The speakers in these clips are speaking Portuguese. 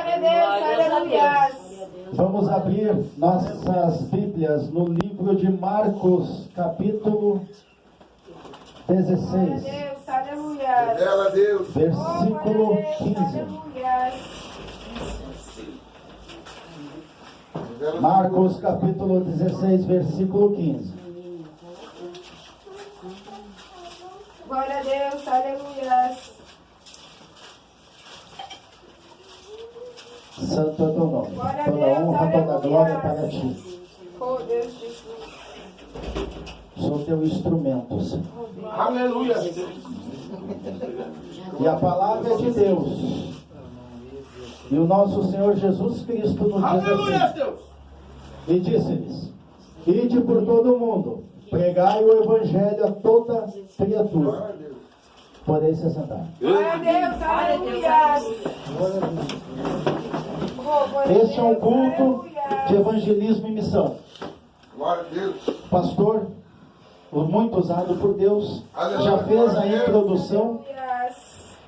Glória a Deus, aleluia. Vamos abrir nossas Bíblias no livro de Marcos, capítulo 16. Deus, aleluia. Glória a Deus. Versículo 15. Aleluia. Marcos, capítulo 16, versículo 15. Glória a Deus, aleluia. Santo é o teu nome. Glória a Toda Deus, honra, toda glória aleluia. para ti. Oh, Deus Jesus. Sou teu instrumento, Senhor. Aleluia. E a palavra é de Deus. E o nosso Senhor Jesus Cristo nos diz Aleluia, assim. Deus. E disse-lhes: Ide por todo o mundo, pregai o evangelho a toda criatura. Podeis se sentar. Glória a Deus, aleluia. Oh, glória a Este é um Deus, culto aleluia. de evangelismo e missão. Glória a Deus. Pastor, muito usado por Deus, já fez a introdução, Aleluia.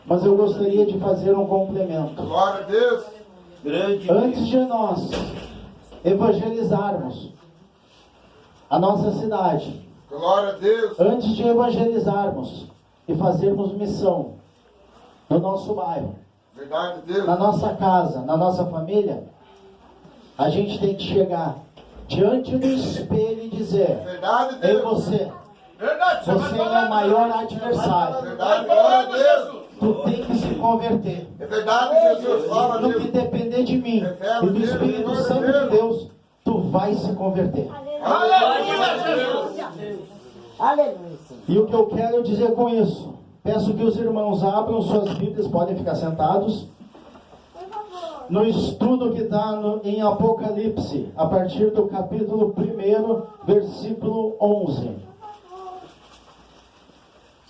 mas eu gostaria de fazer um complemento. Glória a Deus. Antes de nós evangelizarmos a nossa cidade, Glória a Deus. antes de evangelizarmos e fazermos missão no nosso bairro, Verdade de Deus. na nossa casa, na nossa família, a gente tem que chegar diante do espelho e dizer: Verdade de Ei, Deus. você Verdade. é o maior adversário. Verdade. Glória a Deus. Tu tem que se converter. É verdade, Jesus. Glória a No que Deus. depender de mim e do Espírito Santo de Deus, tu vai se converter. Aleluia, Jesus. Aleluia. E o que eu quero dizer com isso? Peço que os irmãos abram suas Bíblias, podem ficar sentados. No estudo que está em Apocalipse, a partir do capítulo 1, versículo 11.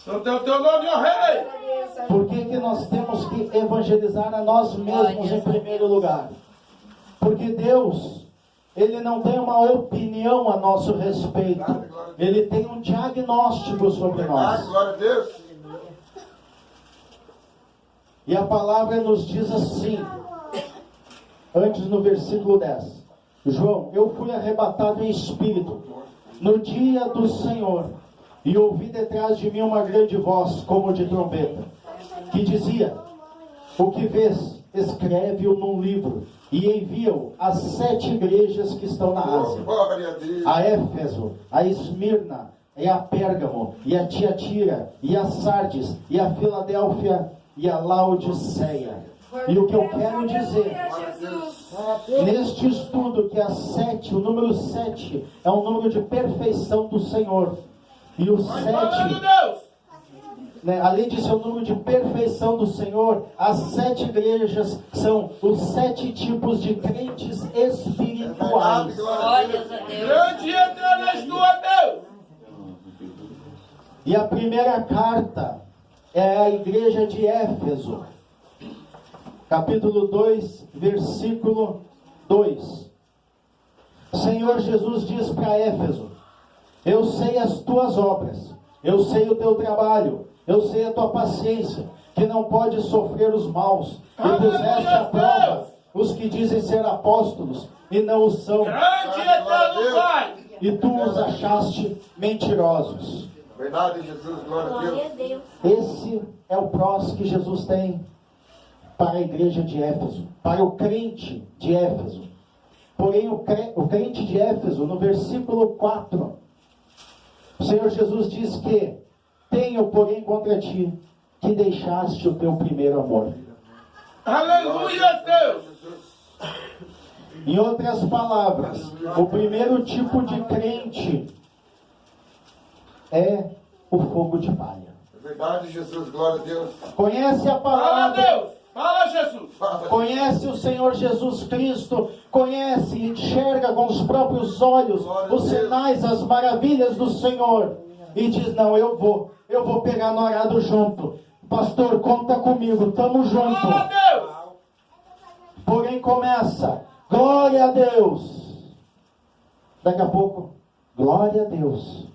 Santo é o teu nome, ó Rei. Por que que nós temos que evangelizar a nós mesmos em primeiro lugar? Porque Deus, Ele não tem uma opinião a nosso respeito. Ele tem um diagnóstico sobre Verdade. nós. Glória a Deus. E a palavra nos diz assim, antes no versículo 10. João, eu fui arrebatado em espírito no dia do Senhor, e ouvi detrás de mim uma grande voz, como de trombeta, que dizia: O que vês, escreve-o num livro, e envia-o às 7 igrejas que estão na Ásia. Glória a Deus. A Éfeso, a Esmirna, e a Pérgamo, e a Tiatira, e a Sardes, e a Filadélfia, e a Laodiceia. E o que eu quero dizer neste estudo, que a 7, o número 7 é um número de perfeição do Senhor. E o 7, além de ser o número de perfeição do Senhor, as 7 igrejas são os 7 tipos de crentes espirituais. Glória a Deus. Grande e eterno és tu, ó Deus. E a primeira carta é a igreja de Éfeso, capítulo 2, versículo 2. O Senhor Jesus diz para Éfeso: Eu sei as tuas obras, eu sei o teu trabalho, eu sei a tua paciência, que não pode sofrer os maus, e puseste à prova os que dizem ser apóstolos e não o são, Grande e eterno Pai. e tu os achaste mentirosos. Verdade, Jesus. Glória a Deus. Esse é o prós que Jesus tem para a igreja de Éfeso, para o crente de Éfeso. Porém, o crente de Éfeso, no versículo 4, o Senhor Jesus diz que: Tenho, porém, contra ti, que deixaste o teu primeiro amor. Aleluia, Deus. Em outras palavras, o primeiro tipo de crente é o fogo de palha. Verdade, Jesus. Glória a Deus. Conhece a Fala, palavra, Deus. Fala, Jesus. conhece o Senhor Jesus Cristo, conhece e enxerga com os próprios olhos os sinais, as maravilhas do Senhor, e diz: Não, eu vou pegar no arado junto. Pastor, conta comigo, tamo junto. Fala, Deus. Porém começa: glória a Deus. Daqui a pouco, glória a Deus.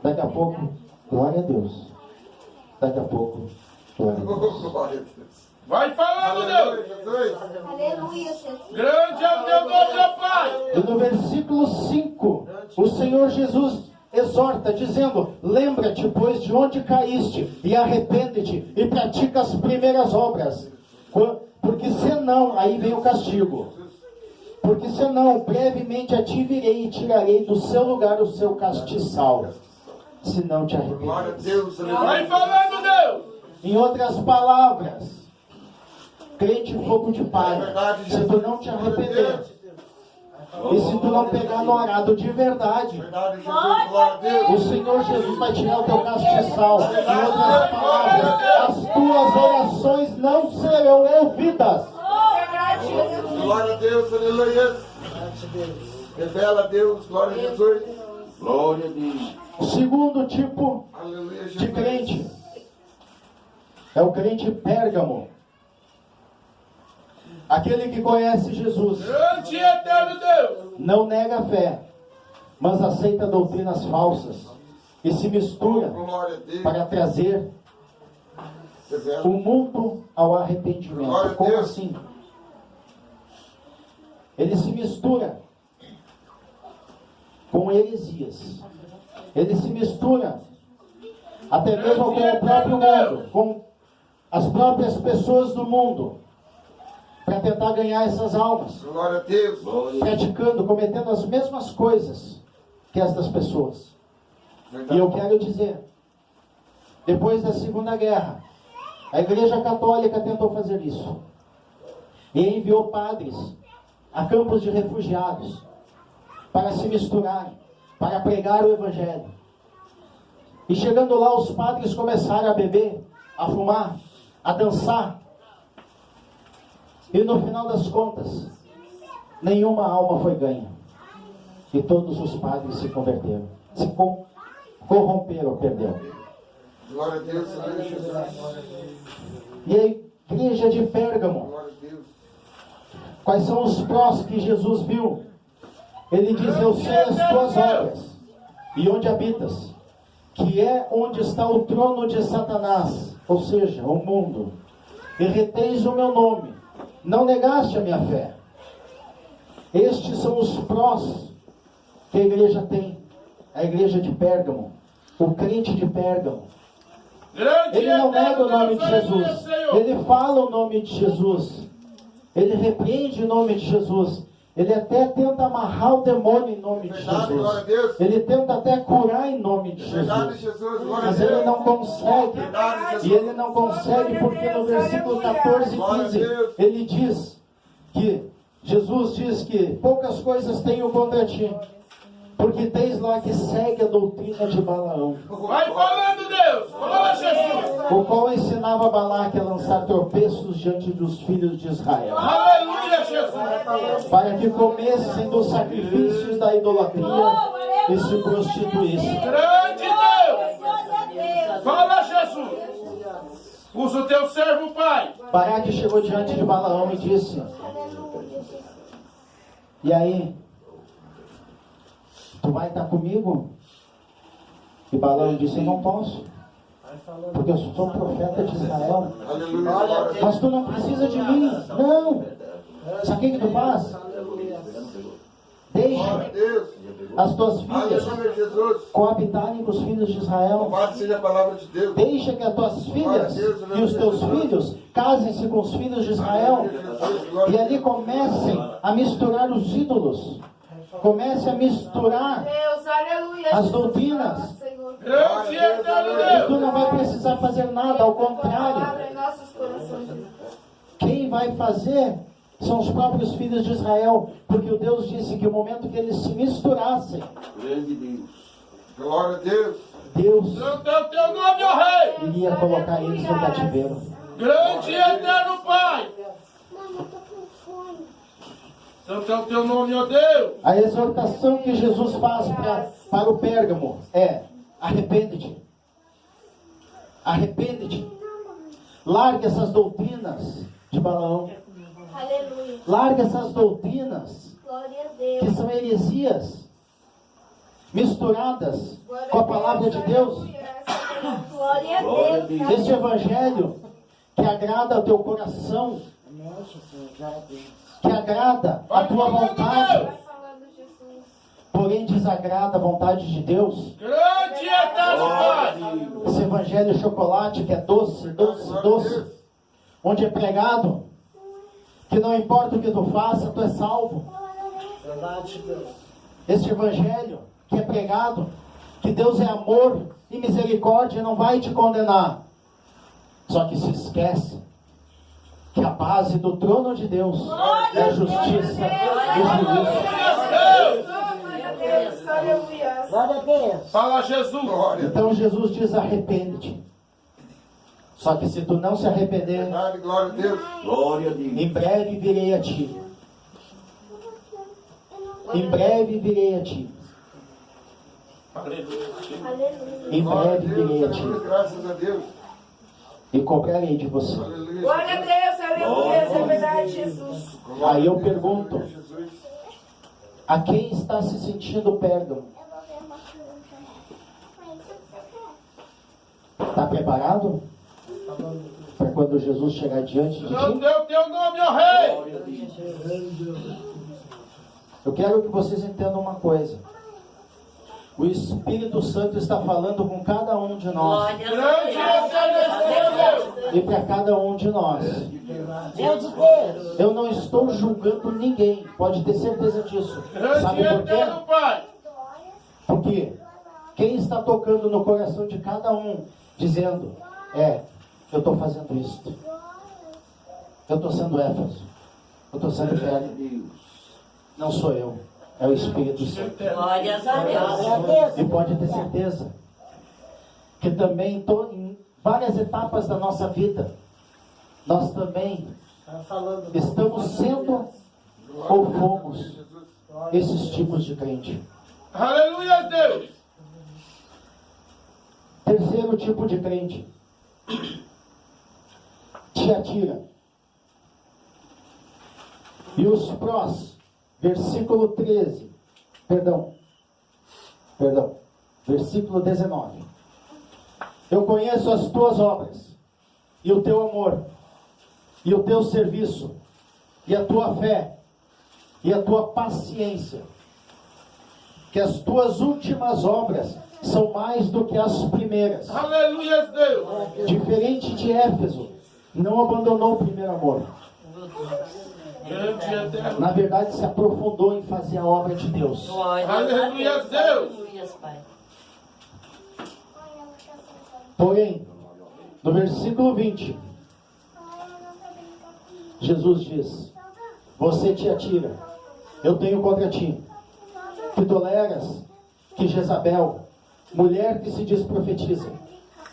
Daqui a pouco, glória a Deus. Daqui a pouco, glória a Deus. Glória a Deus. Vai falando, Deus. Jesus. Aleluia, Jesus. Grande é o teu nome, meu Pai. E no versículo 5, o Senhor Jesus exorta, dizendo: lembra-te, pois, de onde caíste, e arrepende-te, e pratica as primeiras obras. Porque senão, aí vem o castigo. Porque senão, brevemente a ti virei e tirarei do seu lugar o seu castiçal. Se não te Glória a arrependeres. Deus. Vai falando, Deus. Em outras palavras, crente fogo de palha. Se tu não te arrepender, e se tu não pegar no arado de verdade, Verdade, Jesus. Glória a Deus. o Senhor Jesus vai tirar o teu castiçal. Em outras palavras, as tuas orações não serão ouvidas. Glória a Deus. Aleluia. Revela a Deus. Glória a Jesus. Glória a Deus. O segundo tipo Aleluia, de Jesus. crente é o crente Pérgamo. Aquele que conhece Jesus, Grande e eterno Deus. não nega a fé, mas aceita doutrinas falsas e se mistura Glória a Deus. para trazer Revela. o mundo ao arrependimento. Como assim? Ele se mistura com heresias. Ele se mistura até mesmo com o próprio mundo, com as próprias pessoas do mundo, para tentar ganhar essas almas, Glória a Deus. praticando, cometendo as mesmas coisas que estas pessoas. E eu quero dizer, depois da Segunda Guerra, a Igreja Católica tentou fazer isso. E enviou padres a campos de refugiados para se misturarem, para pregar o Evangelho. E chegando lá, os padres começaram a beber, a fumar, a dançar. E no final das contas, nenhuma alma foi ganha. E todos os padres se converteram. Se corromperam, perdão. Glória a Deus. Aleluia, Jesus. E a igreja de Pérgamo, Glória a Deus. quais são os prós que Jesus viu? Ele diz: eu sei as tuas obras e onde habitas, que é onde está o trono de Satanás, ou seja, o mundo. E retens o meu nome, não negaste a minha fé. Estes são os prós que a igreja tem. A igreja de Pérgamo, o crente de Pérgamo. Grande Ele e não nega eterno o nome Deus. de Aleluia, Jesus. Senhor. Ele fala o nome de Jesus. Ele repreende o nome de Jesus. Ele até tenta amarrar o demônio em nome de Verdade, glória a Jesus. Deus. Ele tenta até curar em nome de Verdade, Jesus. Jesus. Glória a Mas ele Deus. não consegue. Verdade, Jesus. E ele não consegue porque no versículo 14 e 15 ele diz que Jesus diz que poucas coisas tenho contra ti, porque tens lá que segue a doutrina de Balaão, Vai falando, Deus. Fala, Jesus. o qual ensinava Balaque a lançar tropeços diante dos filhos de Israel, Aleluia, Jesus. para que comessem dos sacrifícios da idolatria e se prostituíssem. Grande Deus. Fala, Jesus. Usa o teu servo, Pai. Balaque chegou diante de Balaão e disse: e aí, tu vai estar comigo? E Balaão disse: eu não posso, porque eu sou profeta de Israel. Aleluia. Glória a Deus. Mas tu não precisa de mim. Não. Sabe o que tu faz? Glória Deixa a Deus. as tuas filhas Aleluia, Jesus. coabitarem com os filhos de Israel. Louvado seja a palavra de Deus. Deixa que as tuas filhas e os teus filhos casem-se com os filhos de Israel. E ali comecem a misturar os ídolos. Comece a misturar Deus, aleluia. as doutrinas. Senhor. Grande e eterno E Deus. tu não vai precisar fazer nada, ao contrário. Palavra em nossos corações, Jesus. Quem vai fazer são os próprios filhos de Israel, porque o Deus disse que o momento que eles se misturassem, Grande Deus. Glória a Deus. Deus Santo é o teu nome, ó Rei. iria colocar eles no cativeiro. Grande e eterno Pai. Santo é o teu nome, ó Deus. A exortação que Jesus faz para o Pérgamo é: arrepende-te. Arrepende-te. Larga essas doutrinas de Balaão. Aleluia. Larga essas doutrinas Glória a que Deus. são heresias misturadas com a palavra de Deus. Glória a Deus. Este evangelho que agrada ao teu coração, Amém, Jesus. Glória a Deus. que agrada a tua vontade, Vai falando, Jesus. porém desagrada a vontade de Deus. Grande e eterno Pai. Esse evangelho chocolate que é doce, doce, doce, onde é pregado que não importa o que tu faça, tu é salvo. Verdade, Deus. Esse evangelho que é pregado que Deus é amor e misericórdia e não vai te condenar. Só que se esquece que a base do trono de Deus é a justiça e o juízo. Glória a Deus. Aleluia. Glória a Deus. Fala Jesus. Então Jesus diz: arrepende-te. Só que se tu não se arrepender, Verdade, glória a Deus. Glória a Deus. em breve virei a ti. Em breve virei a ti. Aleluia. Em Glória a breve virei a Deus. ti. Aleluia, graças a Deus. E cobrarei de você. Aleluia. Glória a Deus. Aleluia. Isso é verdade, Jesus. Glória Aí eu a Deus, pergunto: aleluia, Jesus. a quem está se sentindo Pérgamo? Está preparado? Para quando Jesus chegar diante de Não ti? deu teu nome, ó Rei. Glória a Deus. Eu quero que vocês entendam uma coisa. O Espírito Santo está falando com cada um de nós. Grande e eterno Deus. E para cada um de nós. Deus de Deus. Eu não estou julgando ninguém. Pode ter certeza disso. Grande Sabe e por quê? eterno Pai. Porque quem está tocando no coração de cada um, dizendo: eu estou fazendo isto. Eu estou sendo Éfaso. Eu estou sendo Pérgamo. Não sou eu. É o Espírito Santo. Glórias a Glória a Deus. Deus. E pode ter certeza que também em várias etapas da nossa vida, nós também Tá falando. estamos sendo ou fomos esses tipos de crente. Aleluia, Deus. Terceiro tipo de crente: Tiatira. E os prós, versículo 13, versículo 19. Eu conheço as tuas obras, e o teu amor, e o teu serviço, e a tua fé, e a tua paciência, que as tuas últimas obras são mais do que as primeiras. Aleluia, Deus. Diferente de Éfeso, não abandonou o primeiro amor. Grande e eterno. Na verdade, se aprofundou em fazer a obra de Deus. Glórias Aleluia, a Deus. Deus. Aleluia, Pai. Porém, no versículo 20, Jesus diz: você te atira, eu tenho contra ti, que toleras que Jezabel, mulher que se diz profetiza,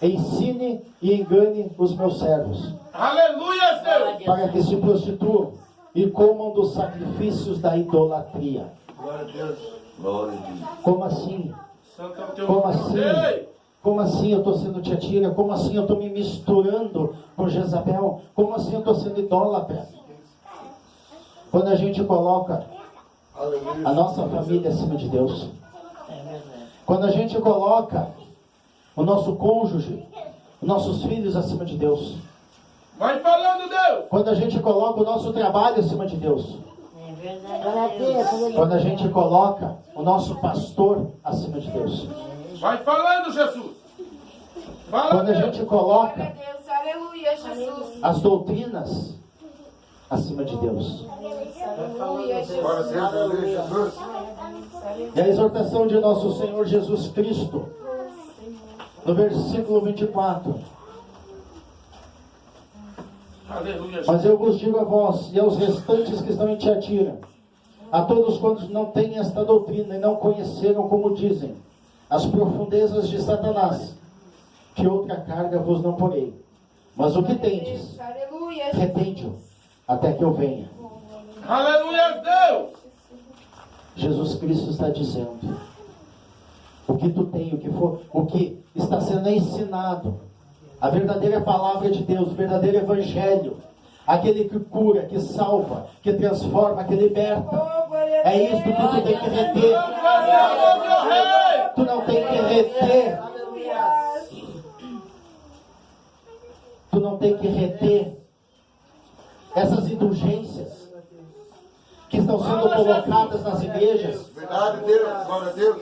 ensine e engane os meus servos, Aleluia, Deus. para que se prostituam e comam dos sacrifícios da idolatria. Glória a Deus. Glória a Deus. Como assim? Santo é o teu Como nome. assim? Ei. Como assim eu estou sendo tiatira? Como assim eu estou me misturando com Jezabel? Como assim eu estou sendo idólatra? Quando a gente coloca Aleluia. a nossa família acima de Deus, É verdade. quando a gente coloca o nosso cônjuge, os nossos filhos acima de Deus, Vai falando, Deus. quando a gente coloca o nosso trabalho acima de Deus, É verdade. Glória a Deus. Aleluia. quando a gente coloca o nosso pastor acima de Deus, Vai falando, Jesus. Fala, quando a Deus. gente Glória a coloca Deus. Aleluia, Jesus. as doutrinas acima de Deus. Aleluia, Glória a Jesus. Deus. Aleluia, Jesus. E a exortação de nosso Senhor Jesus Cristo, no versículo 24: Aleluia, Jesus. mas eu vos digo a vós e aos restantes que estão em Tiatira, a todos quantos não têm esta doutrina e não conheceram, como dizem, as profundezas de Satanás, que outra carga vos não porei, mas o que tendes, Aleluia, Jesus. retende-o, até que eu venha. Aleluia, Deus. Jesus Cristo está dizendo: o que tu tem, o que está sendo ensinado, a verdadeira palavra de Deus, o verdadeiro evangelho, aquele que cura, que salva, que transforma, que liberta, Oh, glória a é Deus. isso que tu tem que reter. Aleluia, meu Rei. Tu não tem que reter, Aleluia. tu não tem que reter essas indulgências que estão sendo colocadas nas igrejas. Verdade, Deus. Glória a Deus.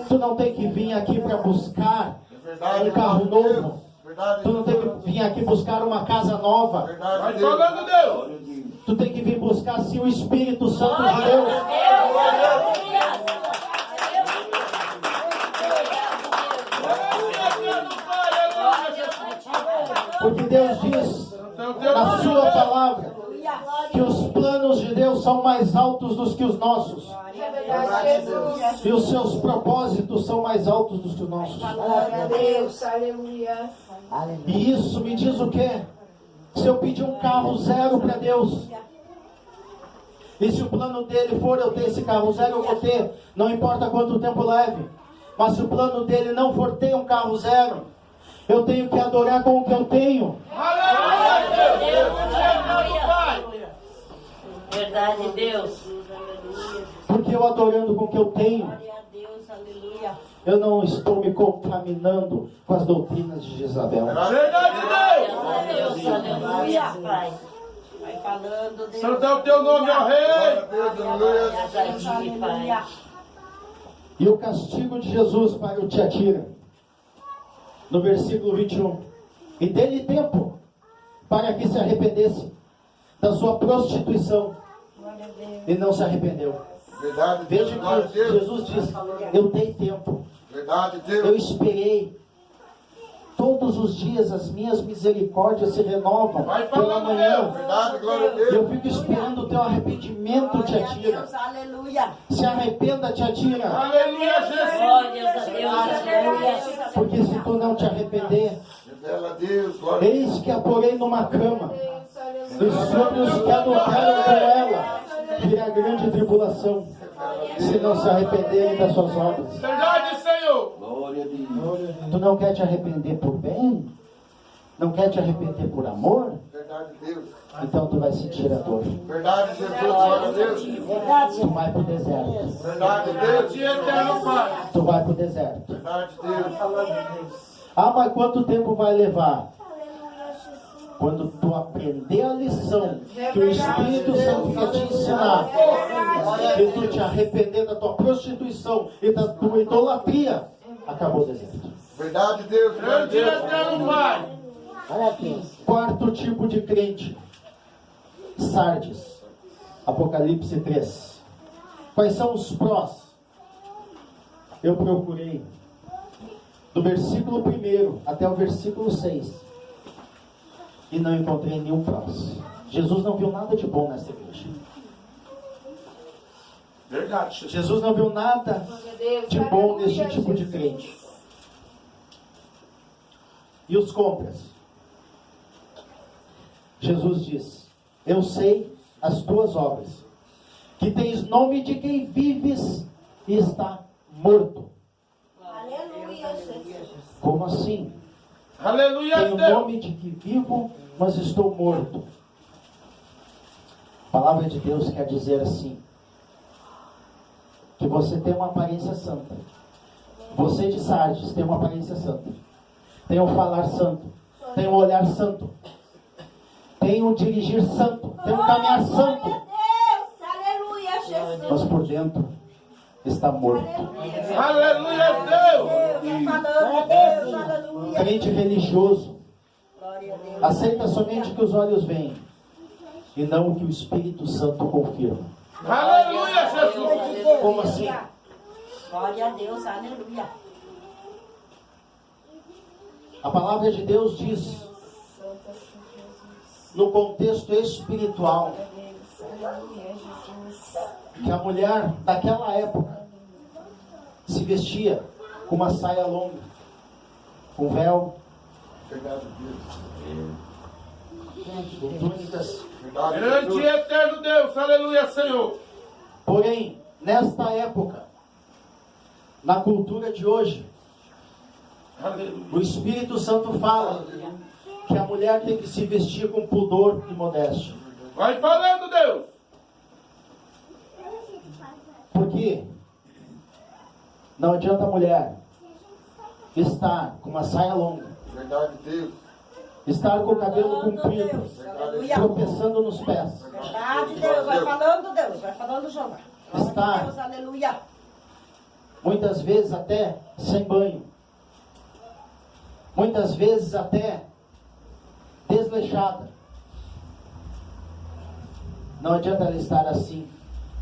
Tu não tem que vir aqui para buscar Verdade, um carro Deus. novo. Verdade, Tu não tem que vir aqui buscar uma casa nova. Verdade, Vai Deus. falando, Deus. Tu tem que vir buscar sim o Espírito Santo de Deus. Porque Deus diz na sua palavra que os planos de Deus são mais altos do que os nossos. É verdade, Jesus. E os seus propósitos são mais altos do que os nossos. Glória a Deus. Aleluia. E isso me diz o quê? Se eu pedir um carro zero para Deus, e se o plano dele for eu ter esse carro zero, eu vou ter, não importa quanto tempo leve. Mas se o plano dele não for ter um carro zero, eu tenho que adorar com o que eu tenho. Verdade, Deus. Porque eu adorando com o que eu tenho, Glória a Deus, aleluia. eu não estou me contaminando com as doutrinas de Jezabel. Verdade, Deus. Deus, aleluia, Pai. Vai falando, Deus. Santo é o teu nome, ó Rei. Deus, aleluia. Jardim, Pai. E o castigo de Jesus para o Tiatira, no versículo 21. E dê-lhe tempo para que se arrependesse da sua prostituição. E não se arrependeu. Verdade, Deus. Veja Glória a que Deus. Jesus diz: eu dei tempo, Verdade, eu Deus. esperei. Todos os dias as minhas misericórdias se renovam Vai pela falando, manhã. Deus. Verdade, glória a E Deus. eu fico esperando o teu arrependimento, Tiatira. Aleluia. Se arrependa, Tiatira. Aleluia, Jesus. Glórias a Deus, aleluia. Porque se tu não te arrepender, Revela a Deus. Glória a Deus. eis que a porei numa cama, Deus, e sobre os que adulteram com ela virá grande tribulação, se não se arrependerem das suas obras. Verdade, Senhor. Glória a Deus. Tu não quer te arrepender por bem? Não quer te arrepender por amor? Verdade, Deus. Então tu vai sentir a dor. Verdade, Jesus. Glória a Deus. Tu vai pro deserto. Verdade, Deus. Verdade, eterno Pai. Tu vai pro deserto. Verdade, Deus. Ah, mas quanto tempo vai levar? Quando tu aprender a lição que o Espírito Santo quer te ensinar, e tu te arrepender da tua prostituição e da tua idolatria, acabou o deserto. Verdade, Deus. Glória a Grande Deus. eterno Pai. Olha aqui. Quarto tipo de crente, Sardes, Apocalipse 3. Quais são os prós? Eu procurei do versículo 1 até o versículo 6 e não encontrei nenhum prós. Jesus não viu nada de bom nessa igreja. Verdade, Jesus. Jesus não viu nada de bom neste tipo de crente. E os contras? Jesus diz: eu sei as tuas obras, que tens nome de quem vives e está morto. Aleluia, Jesus. Como assim? Aleluia, Tenho Deus. nome de que vivo, mas estou morto. A palavra de Deus quer dizer assim: que você tem uma aparência santa. Você de Sardes tem uma aparência santa. Tem um falar santo. Tem um olhar santo. Tem um dirigir santo. Tem um caminhar santo. Glória a Deus. Aleluia, Jesus. Mas por dentro está morto. Aleluia, Deus. Falando, Deus. Aleluia. Crente religioso Glória a Deus. aceita somente o que os olhos veem e não o que o Espírito Santo confirma. Aleluia, Jesus. Como assim? Glória a Deus, aleluia. A palavra de Deus diz, no contexto espiritual, que a mulher daquela época se vestia com uma saia longa, com véu, Verdade, Deus. com túnicas. Verdade, Grande e Jesus. eterno Deus. Aleluia, Senhor. Porém, nesta época, na cultura de hoje, Aleluia. o Espírito Santo fala que a mulher tem que se vestir com pudor e modéstia. Vai falando, Deus. Por quê? Não adianta a mulher estar com uma saia longa, Verdade de Deus. Estar com o cabelo Falando, comprido, Deus. Aleluia. tropeçando nos pés. Verdade, Deus. Vai falando, Deus. Vai falando, Jeová. Glória Está. a Deus, aleluia. Muitas vezes até sem banho. Muitas vezes até desleixada. Não adianta ela estar assim,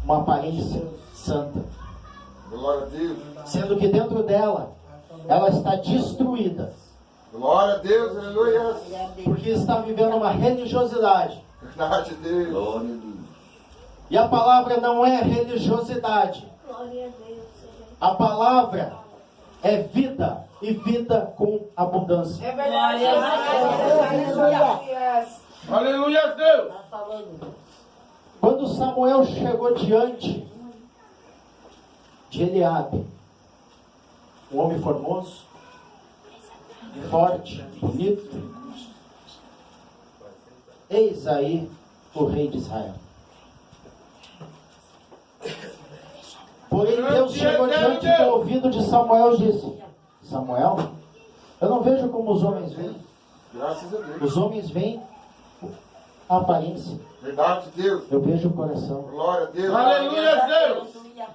uma aparência santa. Glória a Deus. Sendo que dentro dela, ela está destruída. Glória a Deus, aleluia. Glória a Deus. Porque está vivendo uma religiosidade. Verdade de Deus. Glória a Deus. E a palavra não é religiosidade. Glória a Deus. A palavra é vida. E vida com abundância. É verdade. Aleluia. Aleluia, Deus. Vai falando, Deus. Quando Samuel chegou diante de Eliabe, um homem formoso, forte, bonito, eis aí o rei de Israel. Porém Deus chegou diante do ouvido de Samuel e disse: Samuel, eu não vejo como os homens veem. Graças a Deus. Os homens veem a aparência, Verdade de Deus. eu vejo o coração. Glória a Deus. Aleluia, Deus. Aleluia.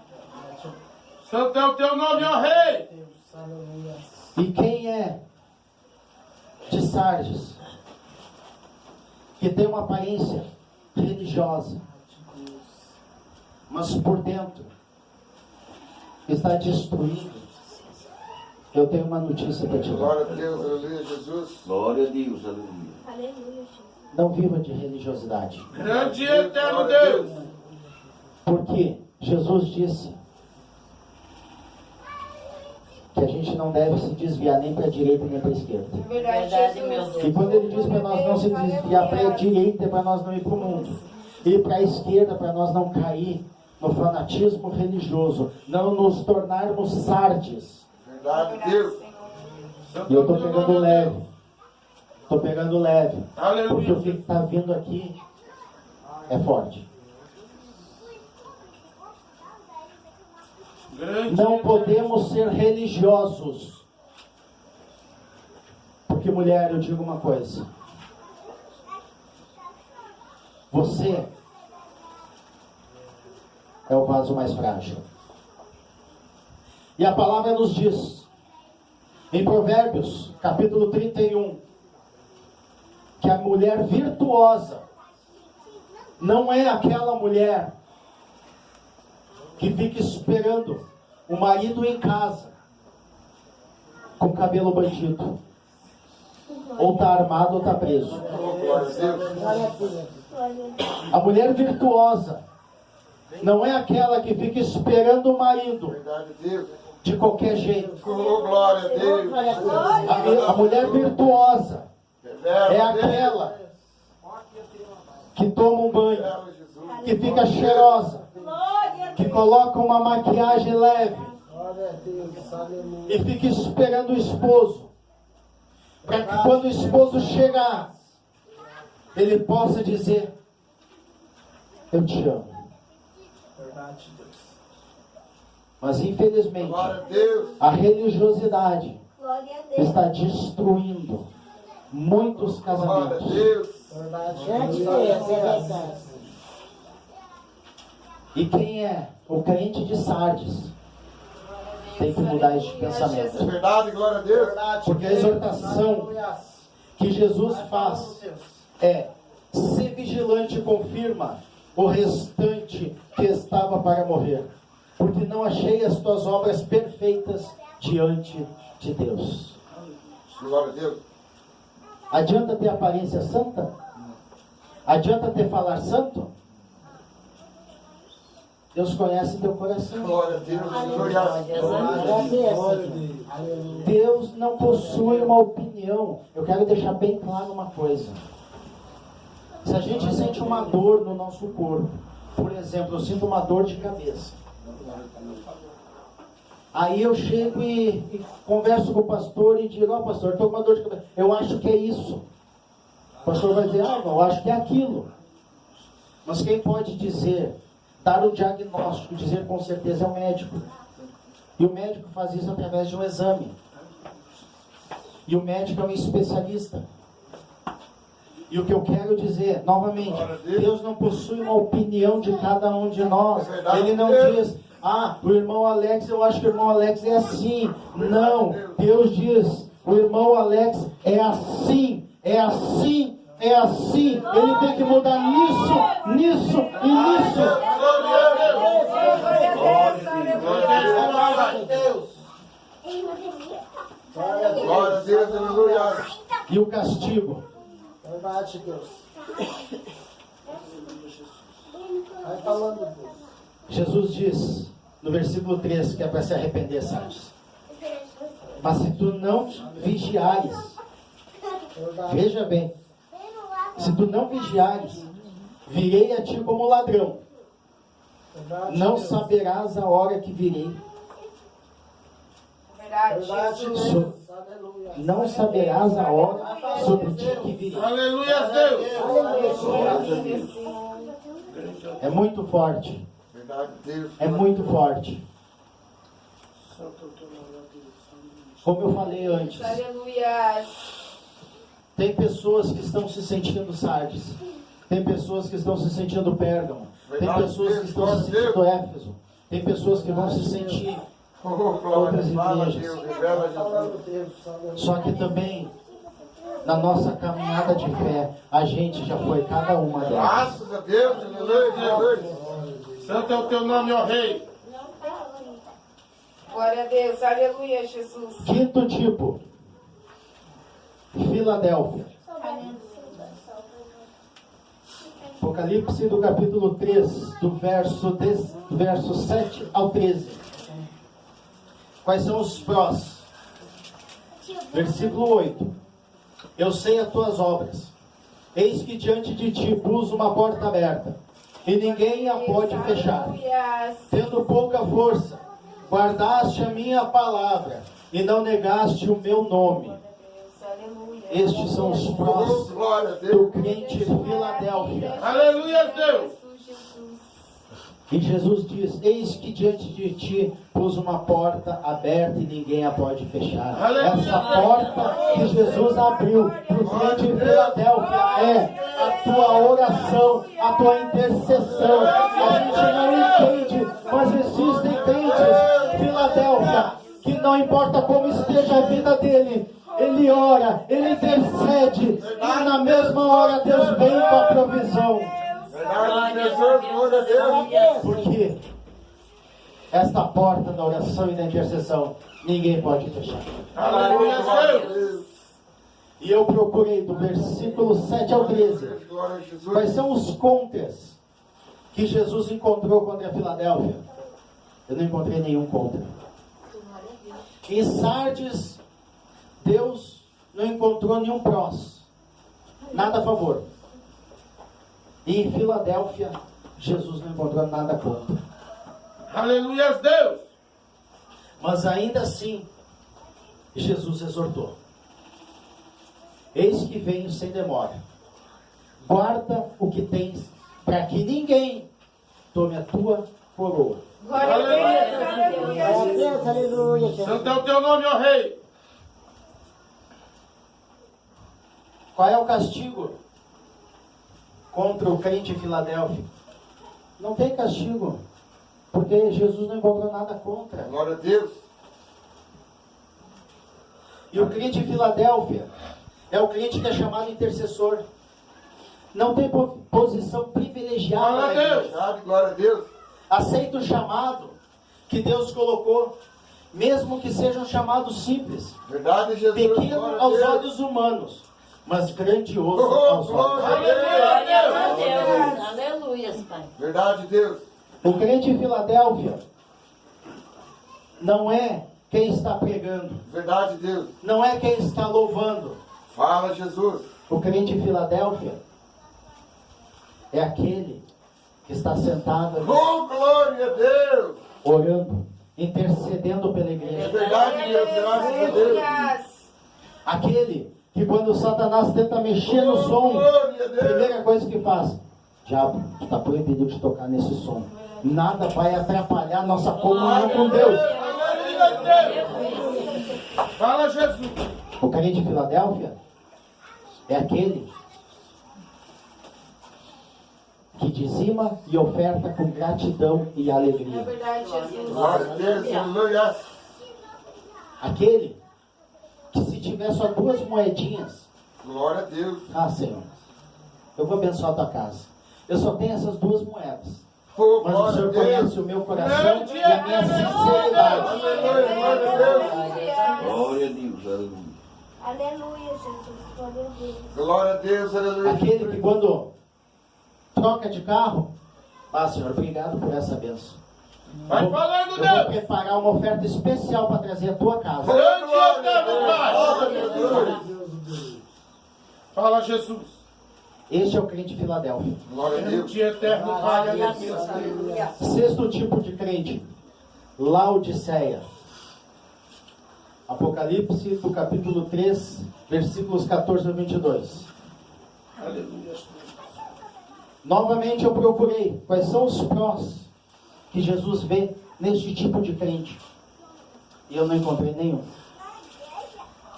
Santo é o teu nome, ó Rei. Deus, aleluia. E quem é de Sardes, que tem uma aparência religiosa, mas por dentro está destruído, eu tenho uma notícia para te dar. Glória a Deus, aleluia, Jesus. Glória a Deus, aleluia. Aleluia, Jesus. Não viva de religiosidade, Grande e eterno Glória a Deus. porque Jesus disse que a gente não deve se desviar nem para a direita nem para a esquerda. Verdade, Verdade, meu Jesus. Deus. E quando ele diz para nós não se desviar para a direita, é para nós não ir para o mundo. E para a esquerda, para nós não cair no fanatismo religioso. Não nos tornarmos Sardes. Verdade de Deus. Santo E é eu o estou teu pegando nome, leve. Deus. Estou pegando leve. Porque o Aleluia. que está vindo aqui é forte. Grande Não e podemos ser religiosos. Porque, mulher, eu digo uma coisa. Você é o vaso mais frágil. E a palavra nos diz, em Provérbios, capítulo 31, que a mulher virtuosa não é aquela mulher que fica esperando o marido em casa com cabelo bandido, ou está armado ou está preso. Oh, glória a Deus. Glória a Deus. A mulher virtuosa não é aquela que fica esperando o marido Verdade de Deus. de qualquer jeito. Oh, glória a Deus. Glória a Deus. A mulher virtuosa é Revela, Deus. aquela que toma um banho, Revela, Jesus. que fica cheirosa, Glória a que Deus. coloca uma maquiagem leve Glória a Deus. Aleluia. e fica esperando o esposo, para que quando o esposo chegar, ele possa dizer: eu te amo. Verdade, Deus. Mas infelizmente, Glória a Deus. a religiosidade Glória a Deus. está destruindo muitos Glória a casamentos. Deus. Verdade, Deus. Verdade. E quem é o crente de Sardes tem que mudar esse pensamento. Verdade, glória a Deus. Porque a exortação que Jesus faz é: ser vigilante, confirma o restante que estava para morrer, porque não achei as tuas obras perfeitas diante de Deus. Glória a Deus. Adianta ter aparência santa? Adianta ter falar santo? Deus conhece teu coração. Glória a Deus. Glória a Deus. Aleluia. Deus não possui uma opinião. Eu quero deixar bem claro uma coisa. Se a gente sente uma dor no nosso corpo, por exemplo, eu sinto uma dor de cabeça. Aí eu chego e converso com o pastor e digo: ó, pastor, estou com uma dor de cabeça. Eu acho que é isso. O pastor vai dizer: ah, não, eu acho que é aquilo. Mas quem pode dizer, dar o diagnóstico, dizer com certeza, é o médico. E o médico faz isso através de um exame. E o médico é um especialista. E o que eu quero dizer, novamente, Deus não possui uma opinião de cada um de nós. Ele não diz, o irmão Alex, eu acho que o irmão Alex é assim. Não, Deus diz, o irmão Alex é assim, é assim, é assim. Ele tem que mudar nisso e nisso. Glória a Deus, aleluia. E o castigo. Verdade, Deus. Vai falando, Deus. Jesus diz no versículo 3 que é para se arrepender, Sardes. Mas se tu não vigiares, veja bem, se tu não vigiares, virei a ti como ladrão. Verdade, Não Deus. saberás a hora que virei. Verdade, Verdade, Jesus. Deus. Aleluia. Não saberás a hora sobre o dia que virei. Aleluia, Deus. É muito forte. Verdade, Deus. É muito forte. Como eu falei antes, Aleluia. tem pessoas que estão se sentindo Sardes. Tem pessoas que estão se sentindo Pérgamo. Tem pessoas que estão se sentindo Éfeso. Tem pessoas que vão se sentir Oh, glória, outras fala, igrejas. Deus, revela, Jesus. Falando, Deus. Aleluia. Só que também, na nossa caminhada de fé, a gente já foi cada uma delas. Graças a Deus, aleluia. Santo é o teu nome, ó Rei. Glória a Deus. Aleluia, Jesus. Quinto tipo, Filadélfia. Apocalipse do capítulo 3, do verso 7 ao 13. Quais são os prós? Versículo 8. Eu sei as tuas obras. Eis que diante de ti pus uma porta aberta, e ninguém a pode fechar. Aleluia. Tendo pouca força, guardaste a minha palavra, e não negaste o meu nome. Aleluia. Estes são os Oh, prós glória a do Deus. crente Filadélfia. Aleluia, Deus. Jesus. E Jesus diz, eis que diante de ti pus uma porta aberta e ninguém a pode fechar. Aleluia. Essa porta que Jesus abriu para o crente em Filadélfia é a tua oração, a tua intercessão. A gente não entende, mas existem crentes, Filadélfia, que não importa como esteja a vida dele, ele ora, ele intercede, e na mesma hora Deus vem com a provisão. Verdade, Jesus, glória a Deus. Porque esta porta da oração e da intercessão ninguém pode fechar. Aleluia, Deus. E eu procurei do versículo 7 ao 13. Glória a Jesus. Quais são os contras que Jesus encontrou contra a Filadélfia? Eu não encontrei nenhum contra. Em Sardes, Deus não encontrou nenhum prós. Nada a favor. E em Filadélfia, Jesus não encontrou nada contra. Aleluia, Deus. Mas ainda assim, Jesus exortou. Eis que venho sem demora. Guarda o que tens, para que ninguém tome a tua coroa. Glória a Deus. Aleluia, Glória a Jesus. Deus, aleluia, Jesus. Santo é o teu nome, ó Rei. Qual é o castigo contra o crente em Filadélfia? Não tem castigo, porque Jesus não encontrou nada contra. Glória a Deus. E o crente em Filadélfia é o crente que é chamado intercessor. Não tem posição privilegiada na Glória a Deus. igreja. Verdade, glória a Deus. Aceita o chamado que Deus colocou, mesmo que seja um chamado simples, Verdade, Jesus. pequeno Glória a aos Deus. olhos humanos, mas grandioso Oh, aos olhos. glória a Glória a Deus. Deus. Aleluia, Pai. Verdade, Deus. O crente em Filadélfia não é quem está pregando, Verdade, Deus. não é quem está louvando. Fala, Jesus. O crente em Filadélfia é aquele que está sentado ali, Oh, glória a Deus. orando, intercedendo pela É igreja. verdade, Deus. Graças a Deus. Aleluia. Aquele que quando Satanás tenta mexer no som, Glória a Deus. primeira coisa que faz, diabo, está proibido de tocar nesse som. Nada vai atrapalhar nossa comunhão com Deus. Aleluia, Deus. Fala, Jesus. O crente de Filadélfia é aquele que dizima e oferta com gratidão e É alegria. verdade, Jesus. Glória a Deus, aleluia. Aquele que se tiver só 2 moedinhas, Glória a Deus. ah, Senhor, eu vou abençoar a tua casa. Eu só tenho essas 2 moedas. Oh, Mas o glória a Senhor Deus. conhece o meu coração e a minha sinceridade. Aleluia, glória a Deus. Glória a Deus, aleluia. Aleluia, Jesus. Glória a Deus. Glória a Deus, aleluia. Aquele que quando troca de carro, ah, Senhor, obrigado por essa bênção. Vai falando, Eu vou Deus. preparar uma oferta especial para trazer a tua casa. Grande é Deus, Pai. Glória a Deus. Fala, Jesus. Este é o crente de Filadélfia. Glória a Um Deus. dia eterno, Pai. Glória a Aleluia. Deus, aleluia. Sexto tipo de crente, Laodiceia. Apocalipse, do capítulo 3, versículos 14 a 22. Aleluia. Novamente eu procurei quais são os prós que Jesus vê neste tipo de crente. E eu não encontrei nenhum.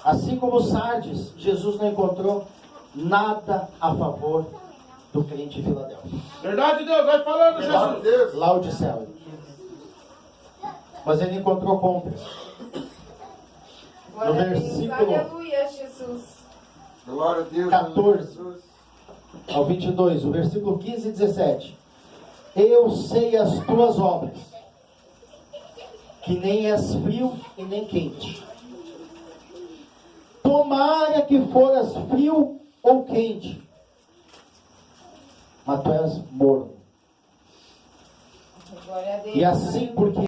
Assim como Sardes, Jesus não encontrou nada a favor do crente de Filadélfia. Verdade, Deus. Vai falando, Glória a Jesus. Deus. Laodiceia. Mas ele encontrou contra. Glória a Deus. versículo- Aleluia, Jesus. Glória a Deus. 14. aleluia. Ao 22, o versículo 15 e 17. Eu sei as tuas obras, que nem és frio e nem quente. Tomara que foras frio ou quente, mas tu és morno. Glória a Deus. E assim, porque